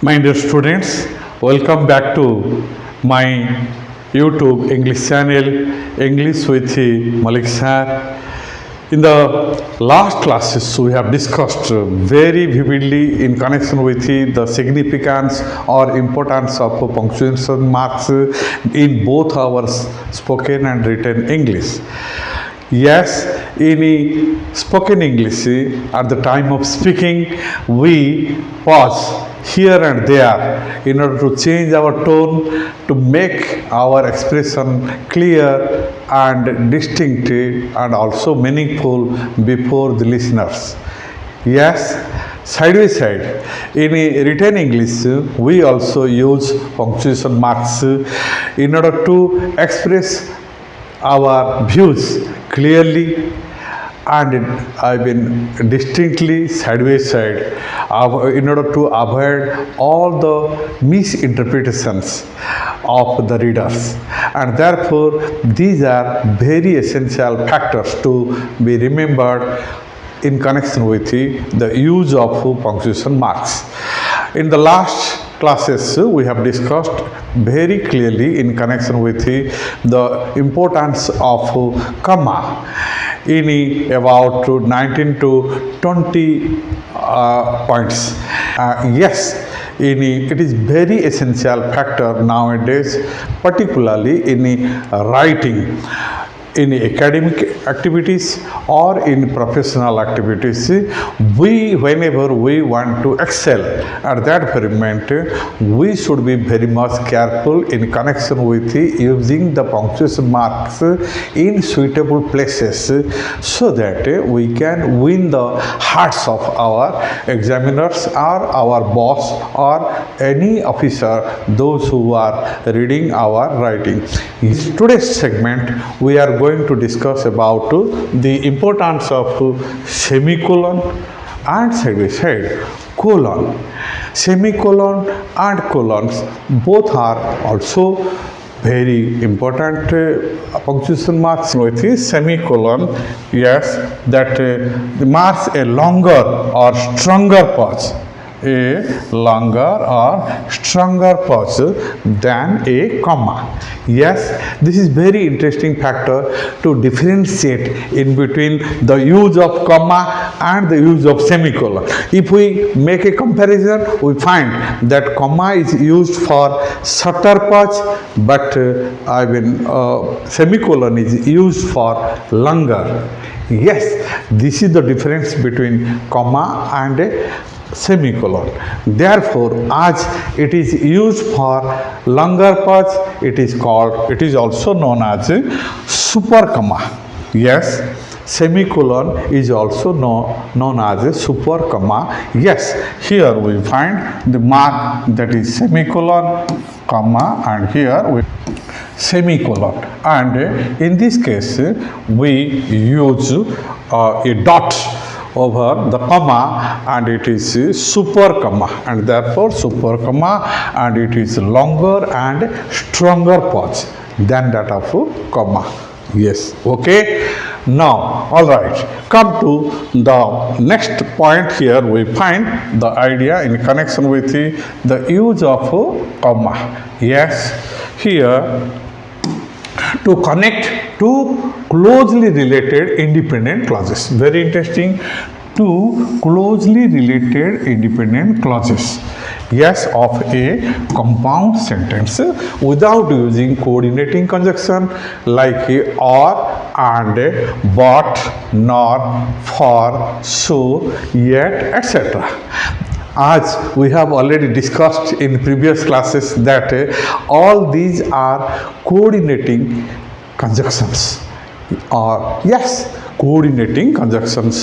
My dear students, welcome back to my YouTube English channel, English with MALLICK sir. In the last classes, we have discussed very vividly in connection with the significance or importance of punctuation marks in both our spoken and written English. Yes, in spoken English, at the time of speaking, we pause here and there in order to change our tone to make our expression clear and distinct and also meaningful before the listeners. Yes, side by side, in written English, we also use punctuation marks in order to express our views clearly and distinctly side by side in order to avoid all the misinterpretations of the readers, and therefore these are very essential factors to be remembered in connection with the use of punctuation marks. In the last classes, we have discussed very clearly in connection with the importance of comma in about 19 to 20 points. Yes, it is very essential factor nowadays, particularly in writing, in academic activities or in professional activities. Whenever we want to excel at that environment, we should be very much careful in connection with using the punctuation marks in suitable places so that we can win the hearts of our examiners or our boss or any officer, those who are reading our writing. In today's segment, we are going to discuss about the importance of semicolon and side by side colon. Semicolon and colons both are also very important punctuation marks. With semicolon, yes, that marks a longer or stronger pause, than a comma. Yes, this is very interesting factor to differentiate in between the use of comma and the use of semicolon. If we make a comparison, we find that comma is used for shorter pause, but semicolon is used for longer. Yes, this is the difference between comma and a semicolon. Therefore, as it is used for longer pause, it is also known as super comma. Yes, semicolon is also known as a super comma. Yes, here we find the mark, that is semicolon, comma, and here we semicolon, and in this case we use a dot over the comma, and it is super comma, and therefore super comma, and it is longer and stronger pause than that of comma. Yes, okay. Now, all right, come to the next point. Here we find the idea in connection with the use of comma. Yes, here to connect two closely related independent clauses. Very interesting. Two closely related independent clauses. Yes, of a compound sentence without using coordinating conjunction like or, and, but, nor, for, so, yet, etc. As we have already discussed in previous classes that all these are coordinating conjunctions. Yes, coordinating conjunctions,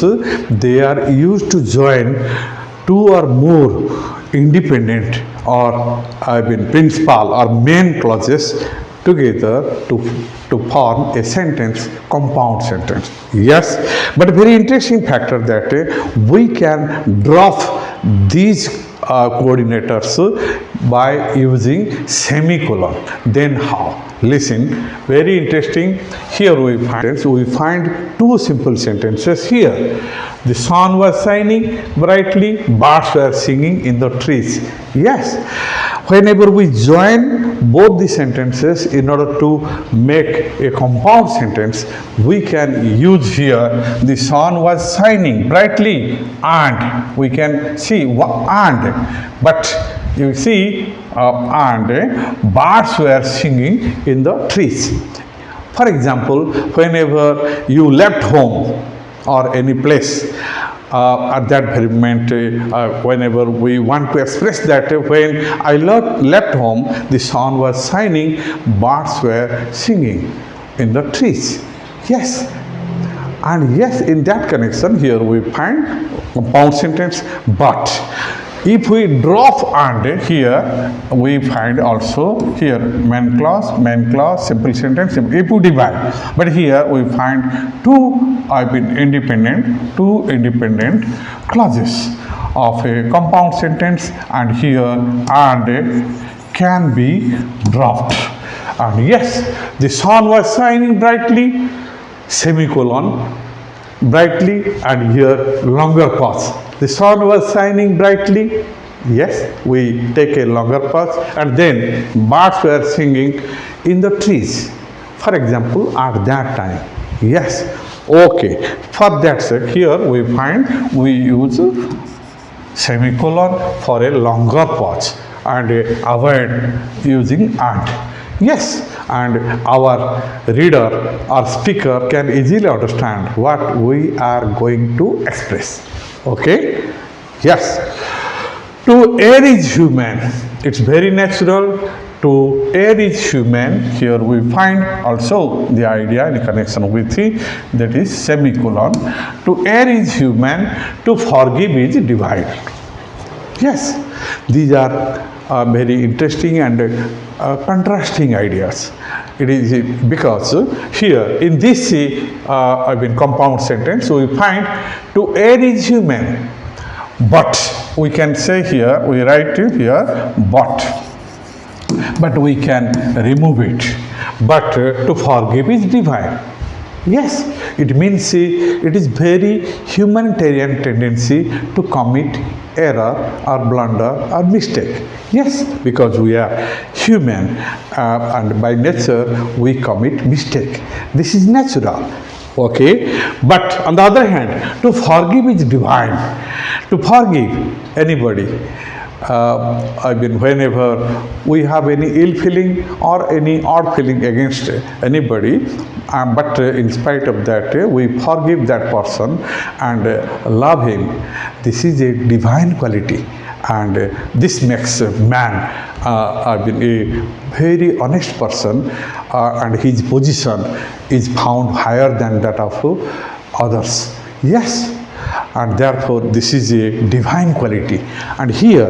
they are used to join two or more independent or principal or main clauses together to form a sentence, compound sentence. Yes, but very interesting factor that we can drop these coordinators by using semicolon. Then how? Listen, very interesting. Here we find two simple sentences here. The sun was shining brightly, birds were singing in the trees. Yes, whenever we join both the sentences in order to make a compound sentence, we can use here the sun was shining brightly and we can see and, but you see and birds were singing in the trees. For example, whenever you left home or any place, at that very moment, whenever we want to express that when I left home, the sun was shining, birds were singing in the trees. Yes, and yes, in that connection, here we find compound sentence, but. If we drop and here, we find also here main clause, simple sentence, if we divide. But here we find two independent clauses of a compound sentence, and here and can be dropped. And yes, the sun was shining brightly, semicolon, brightly, and here longer pause. The sun was shining brightly. Yes, we take a longer pause, and then birds were singing in the trees. For example, at that time. Yes, okay. For that sake, here we find we use semicolon for a longer pause and avoid using and. Yes, and our reader or speaker can easily understand what we are going to express. Okay? Yes. To err is human. It's very natural. To err is human. Here we find also the idea in connection with it, that is semicolon. To err is human. To forgive is divine. Yes, these are very interesting and contrasting ideas. It is because here in this compound sentence we find to err is human, but we can say here, we write here but we can remove it. But to forgive is divine. Yes, it means it is very humanitarian tendency to commit error or blunder or mistake. Yes, because we are human and by nature we commit mistake. This is natural. Okay, but on the other hand, to forgive is divine. To forgive anybody, whenever we have any ill feeling or any odd feeling against anybody, but in spite of that, we forgive that person and love him. This is a divine quality, and this makes a man a very honest person, and his position is found higher than that of others. Yes. And therefore this is a divine quality. And here,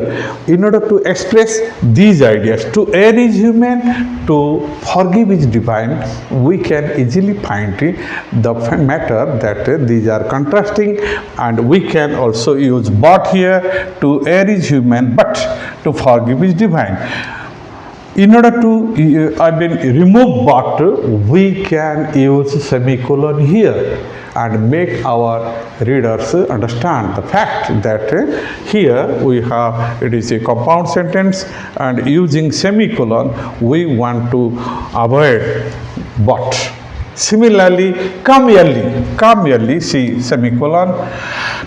in order to express these ideas, to err is human, to forgive is divine, we can easily find the matter that these are contrasting, and we can also use but here. To err is human, but to forgive is divine. In order to remove but, we can use semicolon here and make our readers understand the fact that here we have, it is a compound sentence, and using semicolon we want to avoid but. Similarly, come early, see semicolon,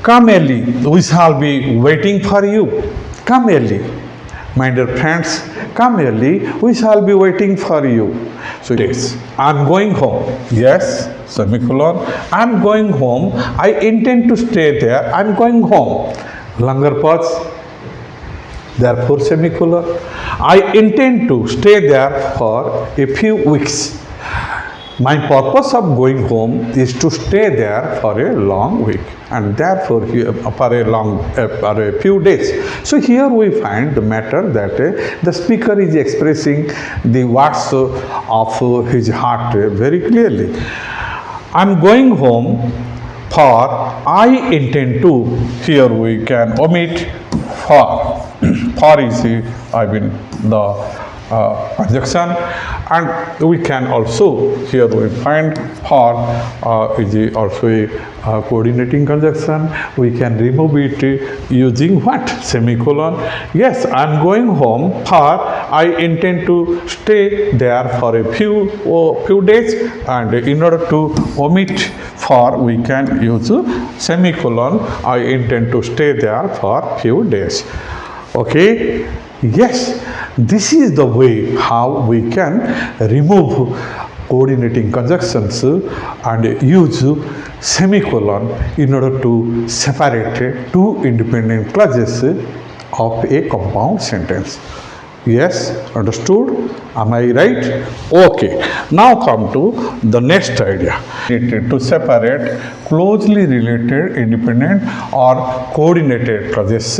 come early, we shall be waiting for you. Come early, my dear friends, come early, we shall be waiting for you. So it is, I'm going home. Yes, semicolon, I'm going home, I intend to stay there, I'm going home. Longer pause, therefore semicolon. I intend to stay there for a few weeks. My purpose of going home is to stay there for a long week, and therefore for a few days. So here we find the matter that the speaker is expressing the words of his heart very clearly. I'm going home for I intend to. Here we can omit for. for is the conjunction, and we can also here we find for is also a coordinating conjunction. We can remove it using what? Semicolon. Yes, I am going home, for I intend to stay there for a few days, and in order to omit for we can use semicolon. I intend to stay there for few days. Okay. Yes, this is the way how we can remove coordinating conjunctions and use semicolon in order to separate two independent clauses of a compound sentence. Yes, understood? Am I right? Okay. Now come to the next idea. To separate closely related, independent or coordinated clauses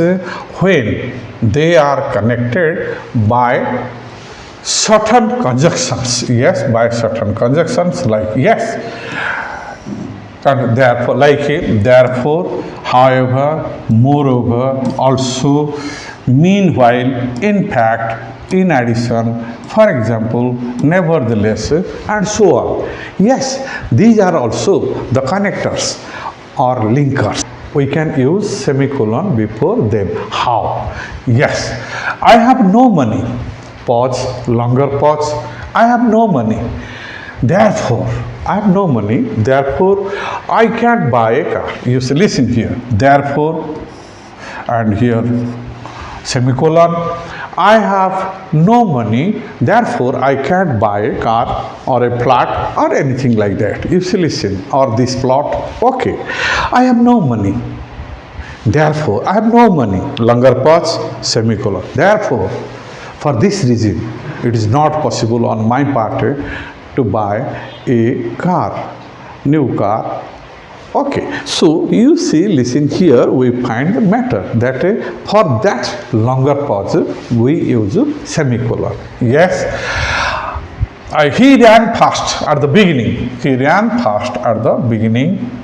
when they are connected by certain conjunctions. Yes, by certain conjunctions like yes. And therefore, therefore, however, moreover, also, meanwhile, in fact, in addition, for example, nevertheless, and so on. Yes, these are also the connectors or linkers. We can use semicolon before them. How? Yes, I have no money. Pause, longer pause. I have no money. Therefore, I have no money. Therefore, I can't buy a car. You see, listen here. Therefore, and here, semicolon. I have no money. Therefore, I can't buy a car or a plot or anything like that. You see, listen. Or this plot. Okay. I have no money. Therefore, I have no money. Longer pause, semicolon. Therefore, for this reason, it is not possible on my part to buy a car, new car. Okay, so you see, listen here, we find the matter that for that longer pause, we use semicolon. Yes, he ran fast at the beginning. He ran fast at the beginning,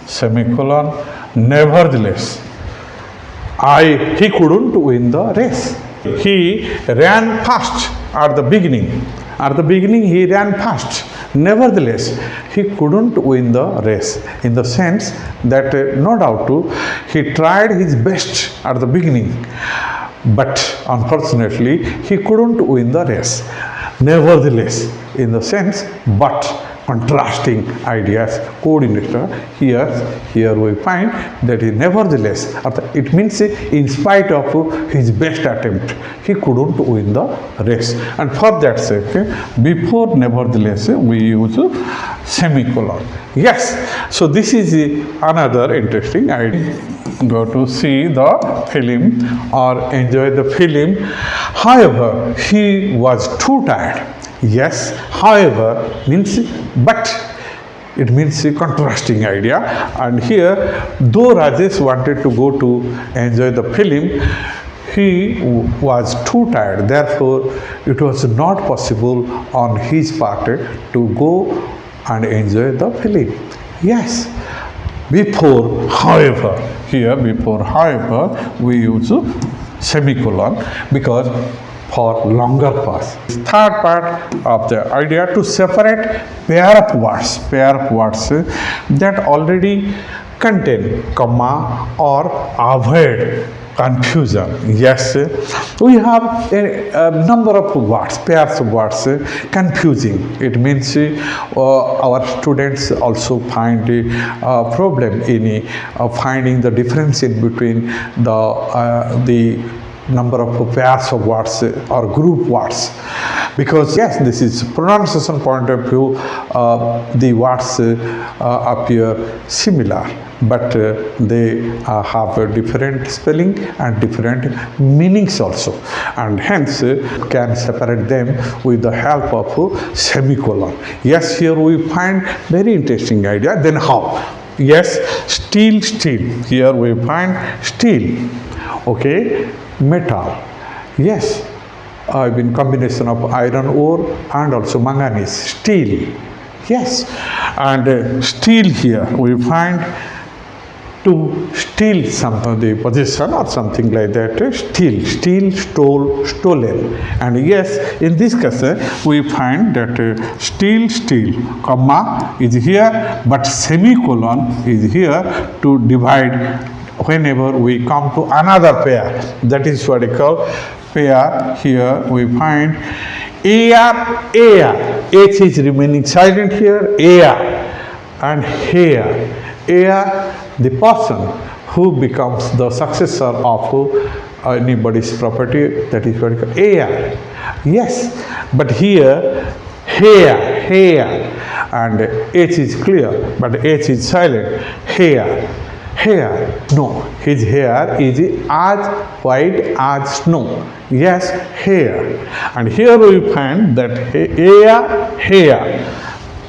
semicolon. Nevertheless, he couldn't win the race. He ran fast at the beginning. At the beginning, he ran fast. Nevertheless, he couldn't win the race, in the sense that no doubt he tried his best at the beginning, but unfortunately he couldn't win the race. Nevertheless, in the sense, but contrasting ideas, coordinator, here we find that he nevertheless, it means in spite of his best attempt, he couldn't win the race. And for that sake, before nevertheless, we use semicolon. Yes, so this is another interesting idea. Go to see the film or enjoy the film. However, he was too tired. Yes, however means but. It means a contrasting idea. And here, though Rajesh wanted to go to enjoy the film, he was too tired. Therefore, it was not possible on his part to go and enjoy the film. Yes. Before, however, here before, however, we use semicolon because for longer pause. Third part of the idea to separate pair of words that already contain comma or avoid confusion. Yes, we have a number of words, pairs of words confusing. It means our students also find a problem in finding the difference in between the number of pairs of words or group words, because yes, this is pronunciation point of view, the words appear similar, but they have a different spelling and different meanings also, and hence can separate them with the help of semicolon. Yes, here we find very interesting idea. Then how? Yes, steel. Here we find steel. Okay, metal. Yes, in combination of iron ore and also manganese. Steel. Yes, and steel here we find to steal something, the possession or something like that. Steal, stole, stolen. And yes, in this case, we find that steal, comma is here, but semicolon is here to divide whenever we come to another pair. That is what I call pair. Here we find AR, H is remaining silent here, AR, and here, AR, the person who becomes the successor of anybody's property, that is what we call AR. Yes, but here, hair, and H is clear, but H is silent, hair. No, his hair is as white as snow. Yes, hair. And here we find that hair.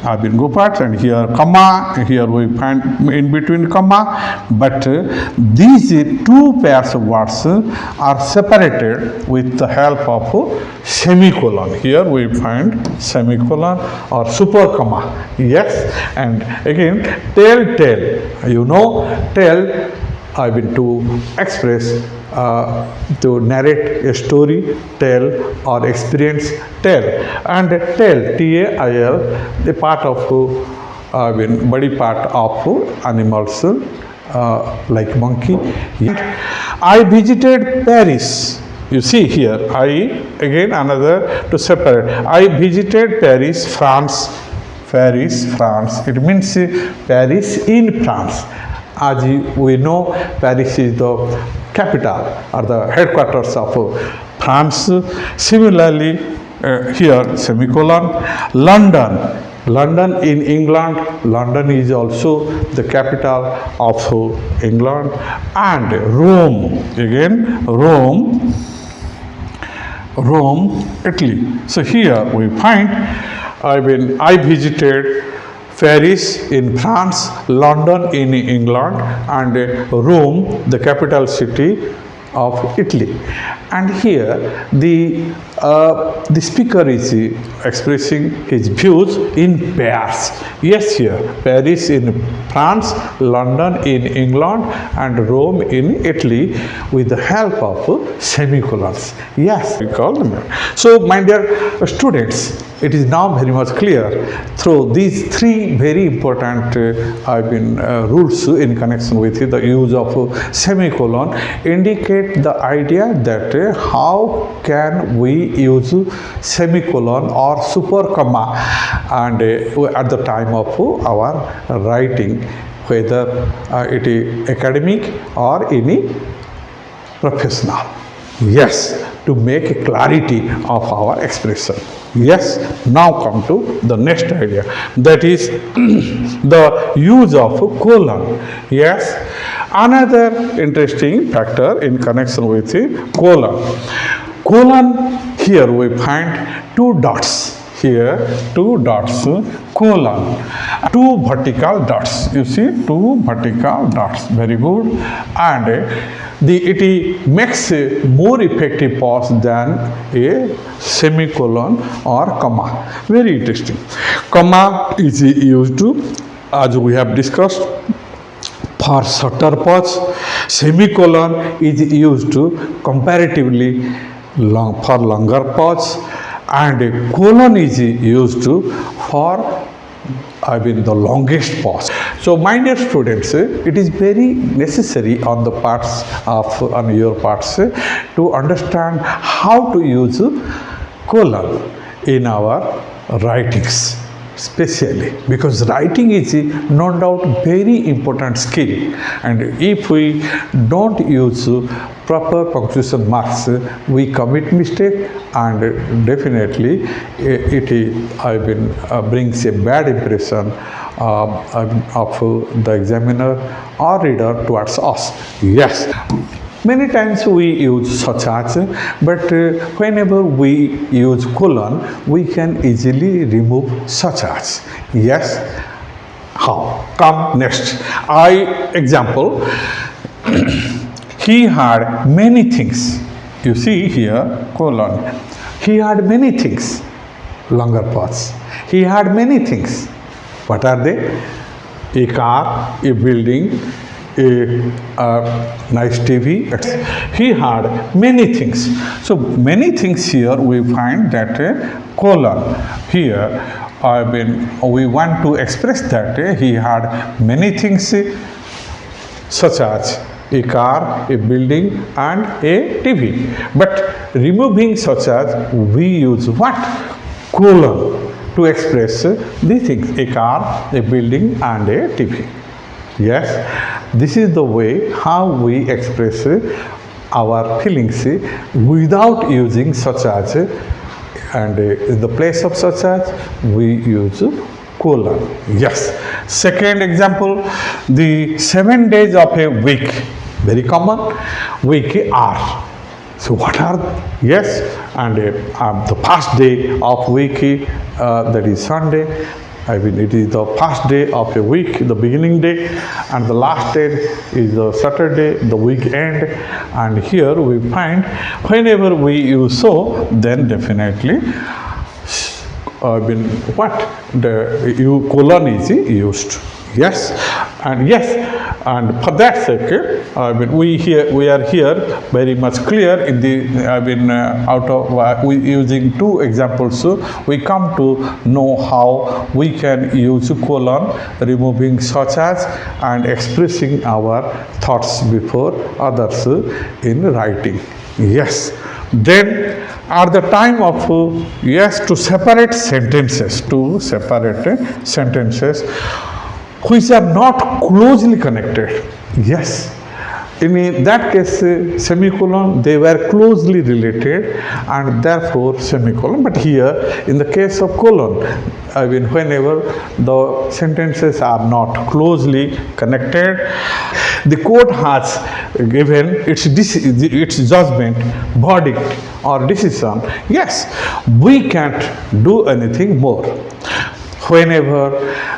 I've been go part, and here comma, here we find in between comma, but these two pairs of words are separated with the help of semicolon. Here we find semicolon or super comma. Yes, and again tell. You know, tell, I've been to express, to narrate a story, tell, or experience, tell. And tell, T-A-I-L, the part of, body part of animals like monkey. I visited Paris. You see here, again another to separate. I visited Paris, France. It means Paris in France. As we know, Paris is the capital or the headquarters of France. Similarly, here semicolon, London in England. London is also the capital of England. And Rome, again Rome, Italy. So here we find I visited Paris in France, London in England, and Rome, the capital city of Italy. And here the speaker is expressing his views in pairs. Yes, here Paris in France, London in England, and Rome in Italy with the help of semicolons. Yes, we call them. So, my dear students, it is now very much clear through these three very important rules in connection with the use of semicolon indicate the idea that how can we use semicolon or super comma and at the time of our writing, whether it is academic or any professional. Yes, to make clarity of our expression. Yes, now come to the next idea, that is the use of colon. Yes, another interesting factor in connection with the colon. Colon, here we find two dots. Here, two dots, colon, two vertical dots. You see, two vertical dots. Very good. And it makes a more effective pause than a semicolon or comma. Very interesting. Comma is used to, as we have discussed, for shorter pause. Semicolon is used to comparatively for longer pause, and colon is used to for the longest pause. So, my dear students, it is very necessary on the parts of on your parts to understand how to use colon in our writings, especially because writing is no doubt very important skill, and if we don't use proper punctuation marks, we commit mistake, and definitely it brings a bad impression of the examiner or reader towards us. Yes, many times we use such as, but whenever we use colon, we can easily remove such as. Yes, how? Come next. Example. He had many things. You see here, colon. He had many things. Longer pause. He had many things. What are they? A car, a building, a nice TV. He had many things. So many things here we find that colon. Here we want to express that he had many things such as a car, a building and a TV. But removing such as we use what? Colon to express the things, a car, a building and a TV. Yes, this is the way how we express our feelings without using such as, and in the place of such as we use colon. Yes. Second example, the 7 days of a week, very common. Week are. So what are, yes, and the first day of week, that is Sunday. I mean, it is the first day of a week, the beginning day, and the last day is the Saturday, the weekend. And here we find whenever we use so, then definitely what the colon is used. Yes, and yes, and for that sake, we are here very much clear in the out of we using two examples. So we come to know how we can use colon, removing such as and expressing our thoughts before others in writing. Yes. Then at the time of yes, to separate sentences which are not closely connected. Yes, in that case semicolon, they were closely related and therefore semicolon. But here in the case of colon, whenever the sentences are not closely connected, the court has given its judgment, verdict or decision. Yes, we can't do anything more. Whenever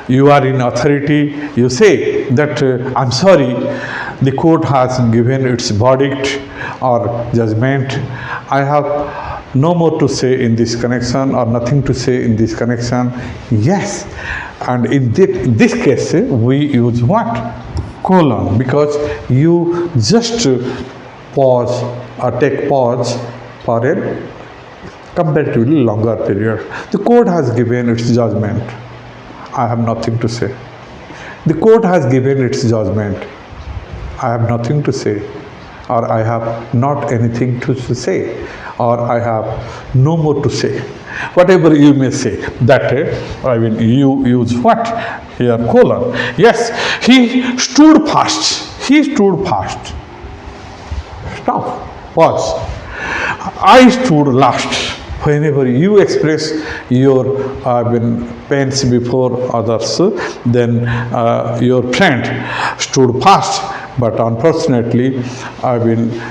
you are in authority, you say that I'm sorry, the court has given its verdict or judgment. I have no more to say in this connection or nothing to say in this connection. Yes, and in this case, we use what? Colon, because you just pause or take pause for a comparatively longer period. The court has given its judgment. I have nothing to say. The court has given its judgment. I have nothing to say, or I have not anything to say, or I have no more to say. Whatever you may say, that you use what? Here, colon. Yes, he stood fast. He stood fast. Stop. Pause. I stood last. Whenever you express your pains before others, then your friend stood fast, but unfortunately,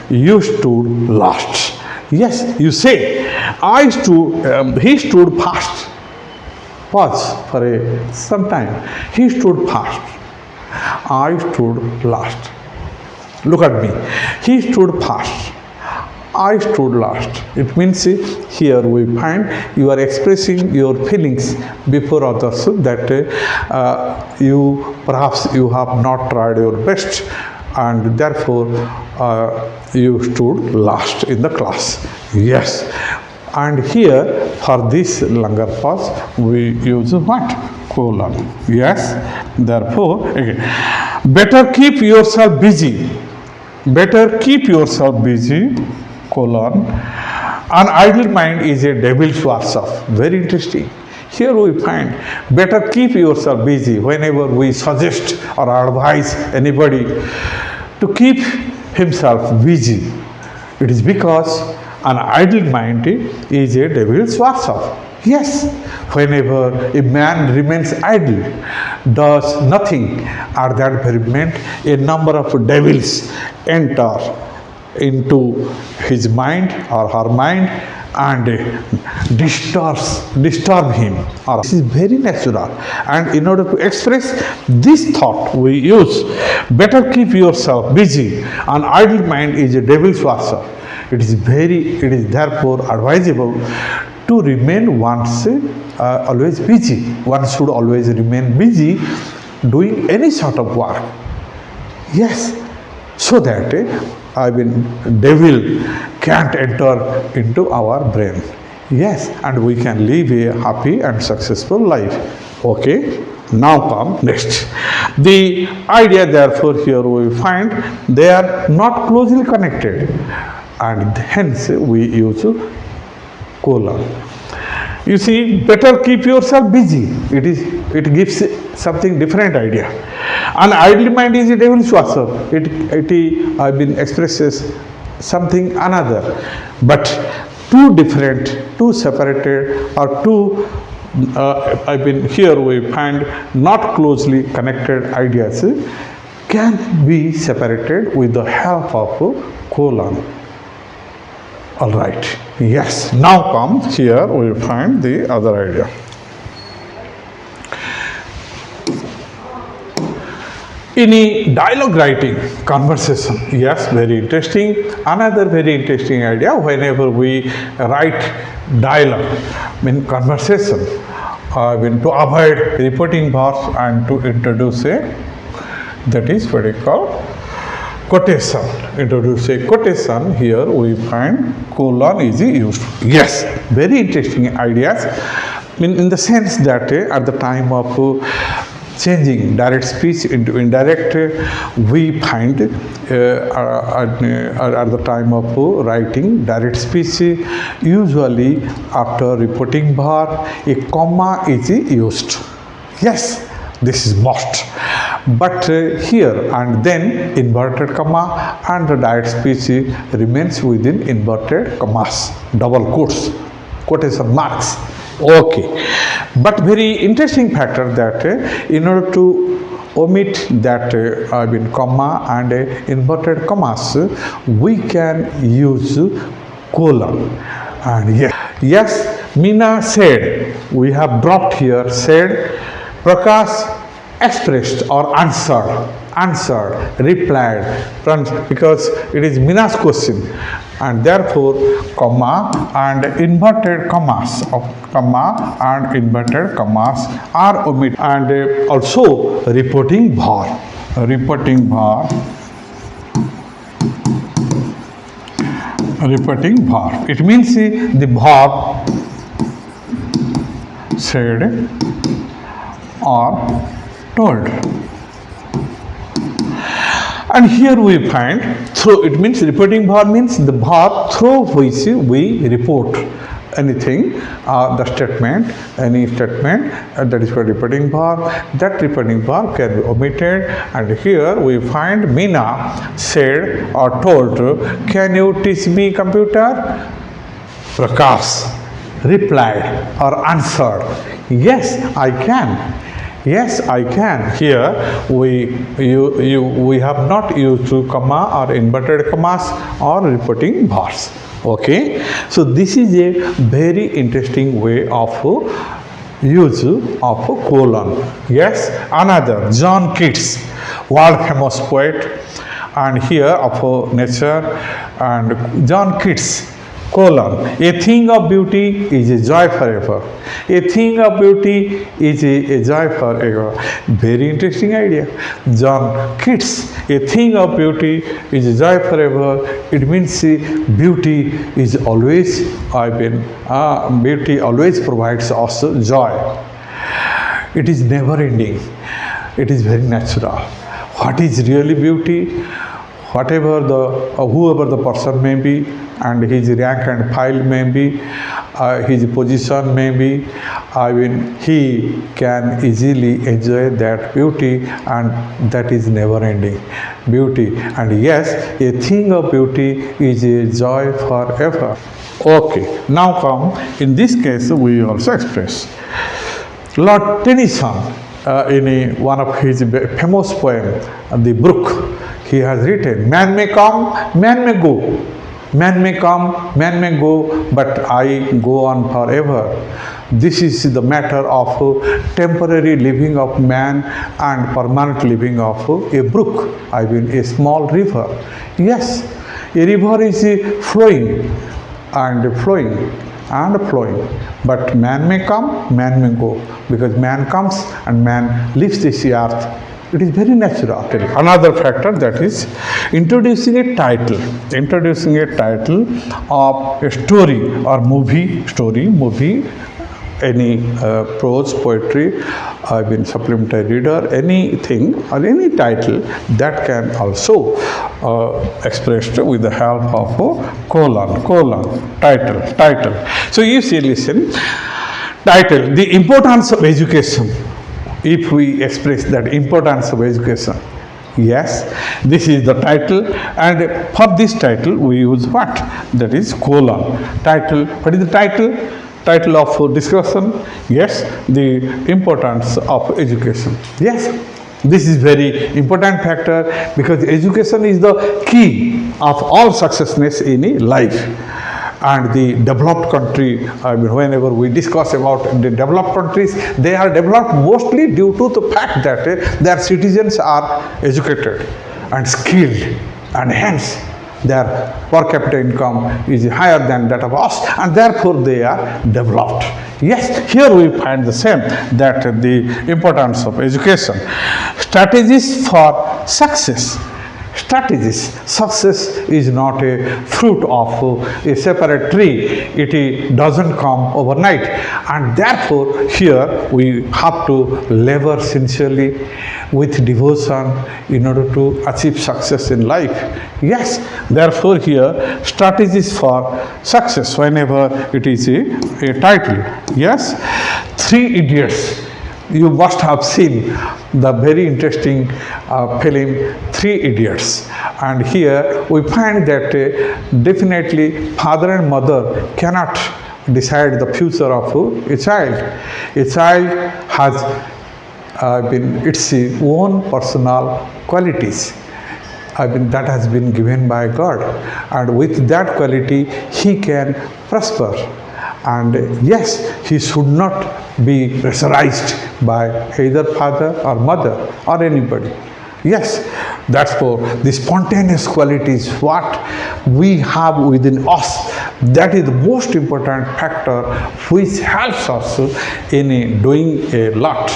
you stood last. Yes, you say, he stood fast. Pause for some time. He stood fast. I stood last. Look at me. He stood fast. I stood last. It means here we find you are expressing your feelings before others, that perhaps you have not tried your best and therefore you stood last in the class. Yes. And here for this longer pause we use what? Colon. Yes. Therefore, again, better keep yourself busy. Better keep yourself busy. Colon. An idle mind is a devil's workshop. Very interesting. Here we find better keep yourself busy. Whenever we suggest or advise anybody to keep himself busy, it is because an idle mind is a devil's workshop. Yes, whenever a man remains idle, does nothing, at that very moment a number of devils enter into his mind or her mind and disturb him. This is very natural, and in order to express this thought we use better keep yourself busy. An idle mind is a devil's workshop. It is therefore advisable to remain always busy. One should always remain busy doing any sort of work. Yes, so that devil can't enter into our brain. Yes, and we can live a happy and successful life. Okay, now come next. The idea, therefore, here we find they are not closely connected, and hence we use colon. You see, better keep yourself busy. It gives something different idea. An idle mind is a devil's washer. It expresses something another. But two different, two separated, or two here we find not closely connected ideas can be separated with the help of colon. All right. Yes. Now comes here we find the other idea. In a dialogue writing, conversation, yes, very interesting. Another very interesting idea whenever we write dialogue, conversation, to avoid repeating verbs and to introduce that is what we call quotation. Introduce a quotation, here we find colon is used. Yes, very interesting ideas. In the sense that at the time of changing direct speech into indirect, we find at the time of writing direct speech, usually after repeating verb, a comma is used. Yes, this is most. But here and then inverted comma and the direct speech remains within inverted commas, double quotes, quotation marks. Okay, but very interesting factor that in order to omit that comma and inverted commas, we can use colon. And yes, Meena said, we have dropped here, said, Prakash expressed or answered, replied, because it is Meena's question, and therefore comma and inverted commas are omitted, and also repeating verb. It means the verb said or told. And here we find through, it means repeating verb means the verb through which we report anything, the statement, any statement, that is for repeating verb. That repeating verb can be omitted, and here we find Meena said or told, can you teach me computer? Prakash replied or answered, yes, I can. Yes, I can. Here we have not used comma or inverted commas or repeating verbs. Okay, so this is a very interesting way of use of colon. Yes, another John Keats, world famous poet, and here of nature, and John Keats. Colon, a thing of beauty is a joy forever. A thing of beauty is a joy forever. Very interesting idea. John Keats, a thing of beauty is a joy forever. It means beauty is always, beauty always provides us joy. It is never ending. It is very natural. What is really beauty? Whatever whoever the person may be, and his rank and file may be, his position may be, he can easily enjoy that beauty, and that is never ending beauty. And yes, a thing of beauty is a joy forever. Okay, now come, in this case we also express. Lord Tennyson, in one of his famous poem, The Brook, he has written, man may come, man may go. Man may come, man may go, but I go on forever. This is the matter of temporary living of man and permanent living of a brook, a small river. Yes, a river is flowing and flowing and flowing, but man may come, man may go, because man comes and man leaves this earth It is very natural. Another factor, that is introducing a title. Introducing a title of a story or movie, any prose, poetry, supplementary reader, anything or any title that can also expressed with the help of colon, title. So you see, listen, title, the importance of education. If we express that importance of education, yes, this is the title, and for this title we use what? That is colon. Title. What is the title? Title of discussion. Yes, the importance of education. Yes, this is very important factor, because education is the key of all successness in a life. And the developed country, whenever we discuss about the developed countries, they are developed mostly due to the fact that their citizens are educated and skilled, and hence their per capita income is higher than that of us, and therefore they are developed. Yes, here we find the same, that the importance of education. Strategies for success. Strategies. Success is not a fruit of a separate tree. It doesn't come overnight, and therefore here we have to labor sincerely with devotion in order to achieve success in life. Yes, therefore here strategies for success, whenever it is a title. Yes, Three Idiots. You must have seen the very interesting film Three Idiots, and here we find that definitely father and mother cannot decide the future of a child. A child has its own personal qualities. That has been given by God, and with that quality he can prosper. And yes, he should not be pressurized by either father or mother or anybody. Yes, that's for the spontaneous qualities what we have within us. That is the most important factor which helps us in doing a lot.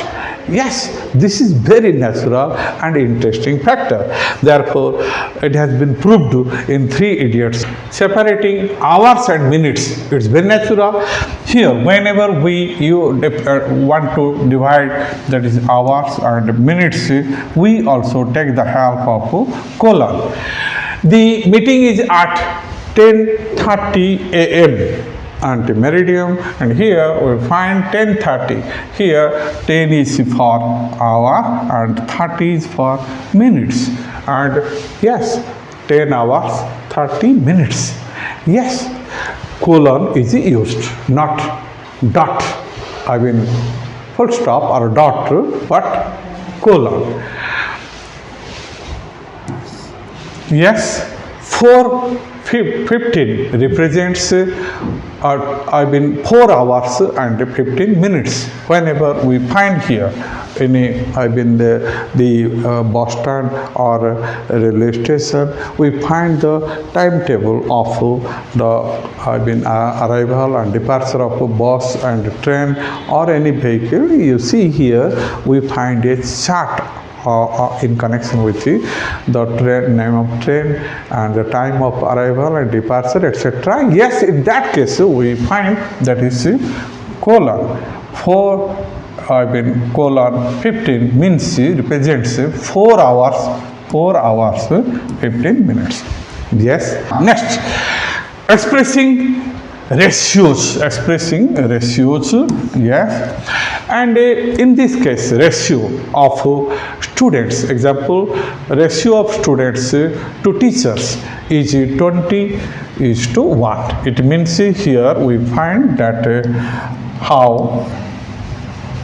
Yes, this is very natural and interesting factor. Therefore, it has been proved in Three Idiots. Separating hours and minutes, it's very natural. Here, whenever you want to divide, that is hours and minutes, we also take the help of colon. The meeting is at 10:30 a.m. and meridian, and here we find 10:30. Here 10 is for hour and 30 is for minutes, and yes, 10 hours 30 minutes. Yes, colon is used, not dot, full stop or dot, but colon. Yes, 4:15 represents 4 hours and 15 minutes. Whenever we find here any the bus stand or railway station, we find the timetable of the arrival and departure of a bus and train or any vehicle. You see here we find a chart in connection with the train, name of train and the time of arrival and departure, etc. Yes, in that case we find that is colon. Colon 15 means represents 4 hours 15 minutes. Yes. Next, expressing ratios. Yes, and in this case ratio of students, example, ratio of students to teachers is 20:1. It means here we find that how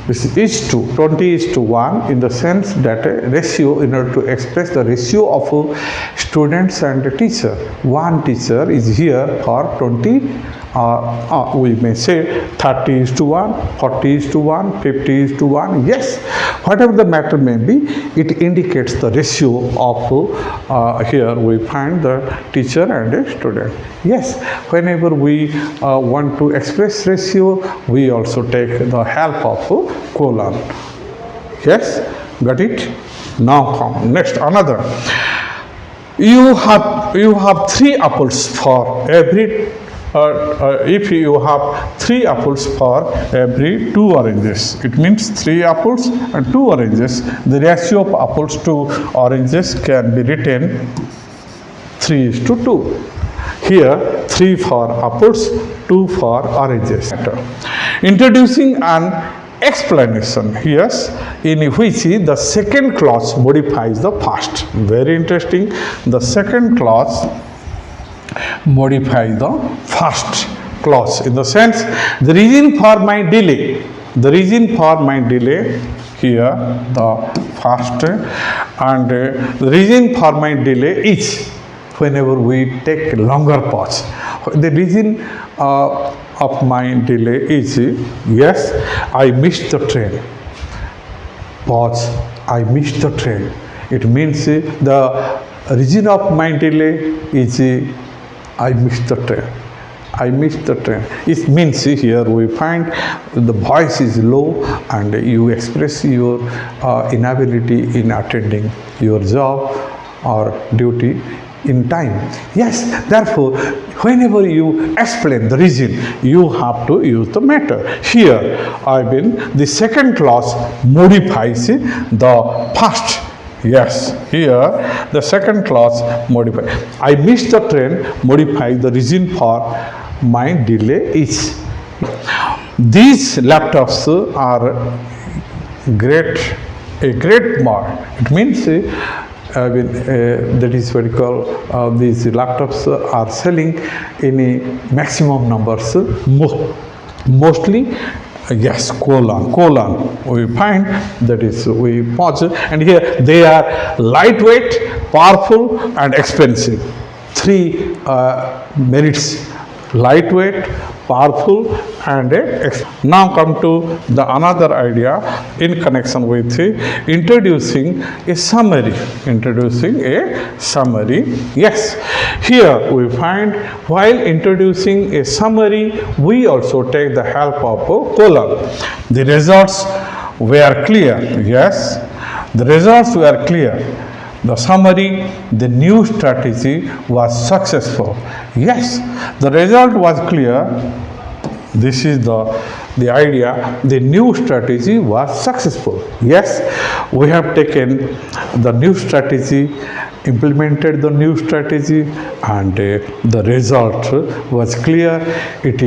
this is 20:1, in the sense that ratio, in order to express the ratio of students and teacher, one teacher is here for 20, we may say 30:1, 40:1, 50:1. Yes, whatever the matter may be, it indicates the ratio of here we find the teacher and the student. Yes, whenever we want to express ratio, we also take the help of colon. Yes, Got it? Now come next another. You have 3 apples for every if you have 3 apples for every 2 oranges, it means 3 apples and 2 oranges. The ratio of apples to oranges can be written 3:2. Here 3 for apples, 2 for oranges. Introducing an explanation, yes, in which the second clause modifies the first. Very interesting. The second clause modifies the first clause in the sense the reason for my delay. The reason for my delay here the first and the reason for my delay is whenever we take longer pause. The reason of my delay is yes, I missed the train. Pause, I missed the train. It means the reason of my delay is I missed the train. I missed the train. It means here we find the voice is low and you express your inability in attending your job or duty in time. Yes, therefore, whenever you explain the reason, you have to use the matter. Here, the second clause modifies the first. Yes, here the second clause modifies. I missed the train modifies the reason for my delay is. These laptops are a great mark. It means that is what we call these laptops are selling in a maximum numbers, mostly yes, colon we find that is we pause, and here they are lightweight, powerful and expensive. 3 merits: lightweight, powerful and now come to the another idea in connection with introducing a summary. Yes, here we find while introducing a summary we also take the help of a colon. The results were clear. Yes, the results were clear. The summary, the new strategy was successful. Yes, the result was clear. This is the idea. The new strategy was successful. Yes, we have taken the new strategy, implemented the new strategy, and the result was clear. It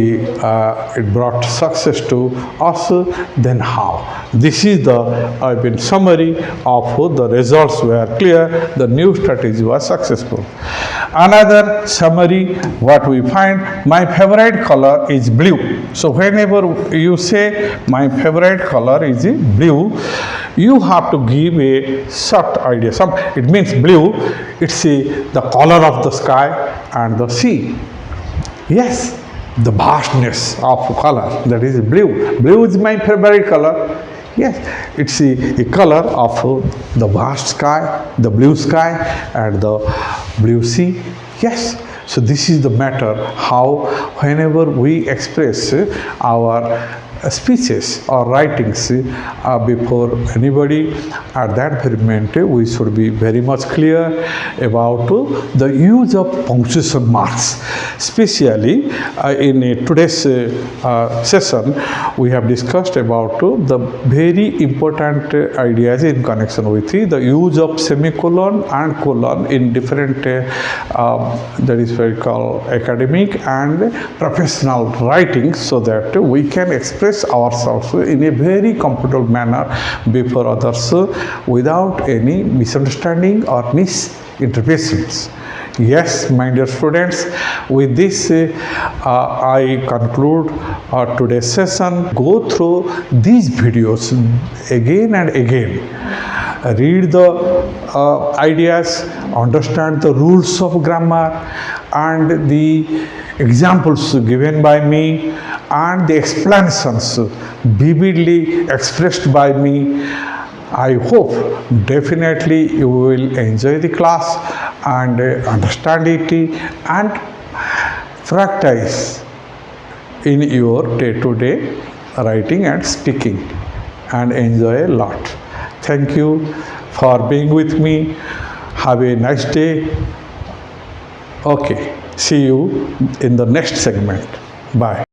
brought success to us. Then how? This is the summary of the results were clear. The new strategy was successful. Another summary, what we find, my favorite color is blue. So whenever you say my favorite color is blue, you have to give a short idea. It means blue, it's the color of the sky and the sea. Yes, the vastness of color, that is blue. Blue is my favorite color. Yes, it's a color of the vast sky, the blue sky and the blue sea. Yes, so this is the matter how whenever we express our speeches or writings before anybody, at that moment we should be very much clear about the use of punctuation marks. Especially in today's session, we have discussed about the very important ideas in connection with the use of semicolon and colon in different that is what we call academic and professional writings, so that we can express ourselves in a very comfortable manner before others without any misunderstanding or misinterpretations. Yes, my dear students, with this I conclude today's session. Go through these videos again and again. Read the ideas, understand the rules of grammar and the examples given by me and the explanations vividly expressed by me. I hope definitely you will enjoy the class and understand it and practice in your day-to-day writing and speaking and enjoy a lot. thank you for being with me. Have a nice day. Okay, see you in the next segment. Bye.